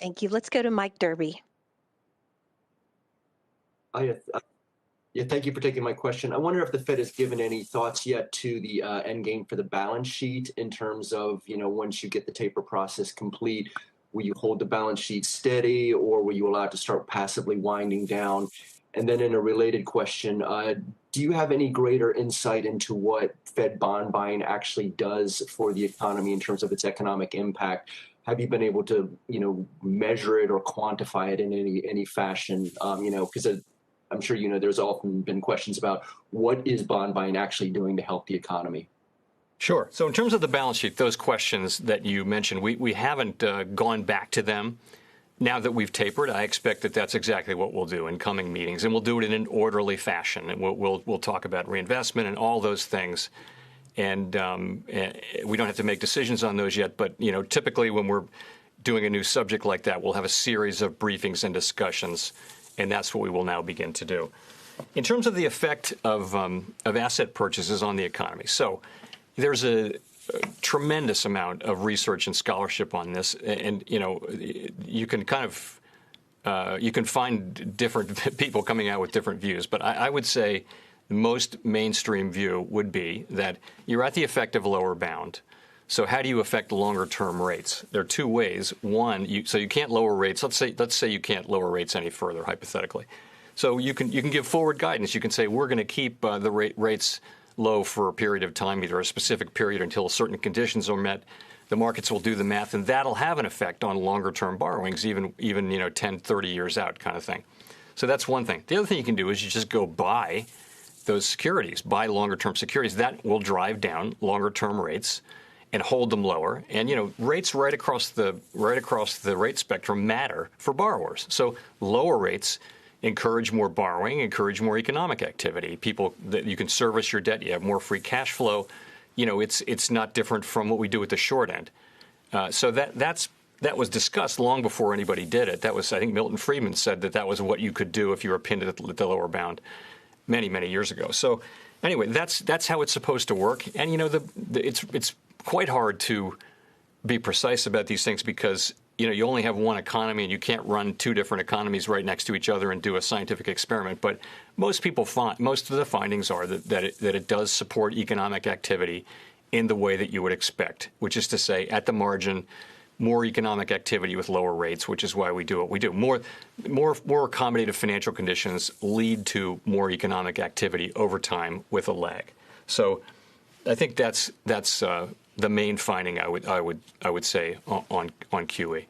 Thank you. Let's go to Mike Derby. I, yeah, thank you for taking my question. I wonder if the Fed has given any thoughts yet to the end game for the balance sheet in terms of, once you get the taper process complete, will you hold the balance sheet steady or will you allow it to start passively winding down? And then in a related question, do you have any greater insight into what Fed bond buying actually does for the economy in terms of its economic impact? Have you been able to, measure it or quantify it in any fashion? Because I'm sure there's often been questions about what is bond buying actually doing to help the economy. Sure. So in terms of the balance sheet, those questions that you mentioned, we haven't gone back to them. Now that we've tapered, I expect that that's exactly what we'll do in coming meetings, and we'll do it in an orderly fashion. And we'll talk about reinvestment and all those things. And we don't have to make decisions on those yet. But typically when we're doing a new subject like that, we'll have a series of briefings and discussions. And that's what we will now begin to do. In terms of the effect of asset purchases on the economy, so there's a tremendous amount of research and scholarship on this, and you can you can find different people coming out with different views. But I would say the most mainstream view would be that you're at the effective lower bound. So how do you affect longer-term rates? There are two ways. One, so you can't lower rates. Let's say you can't lower rates any further, hypothetically. So you can give forward guidance. You can say we're going to keep the rates low for a period of time, either a specific period until certain conditions are met. The markets will do the math, and that'll have an effect on longer-term borrowings, even 10, 30 years out, kind of thing. So that's one thing. The other thing you can do is you just go buy those securities, buy longer-term securities. That will drive down longer-term rates and hold them lower. And rates right across the rate spectrum matter for borrowers. So lower rates encourage more borrowing, encourage more economic activity. People that you can service your debt, you have more free cash flow. It's not different from what we do at the short end. So that was discussed long before anybody did it. That was, I think, Milton Friedman said that was what you could do if you were pinned at the lower bound many years ago. So anyway, that's how it's supposed to work. And it's quite hard to be precise about these things because you only have one economy and you can't run two different economies right next to each other and do a scientific experiment. But most of the findings are that it does support economic activity in the way that you would expect, which is to say, at the margin, more economic activity with lower rates, which is why we do what we do. More accommodative financial conditions lead to more economic activity over time with a lag. So I think that's the main finding I would say on QE.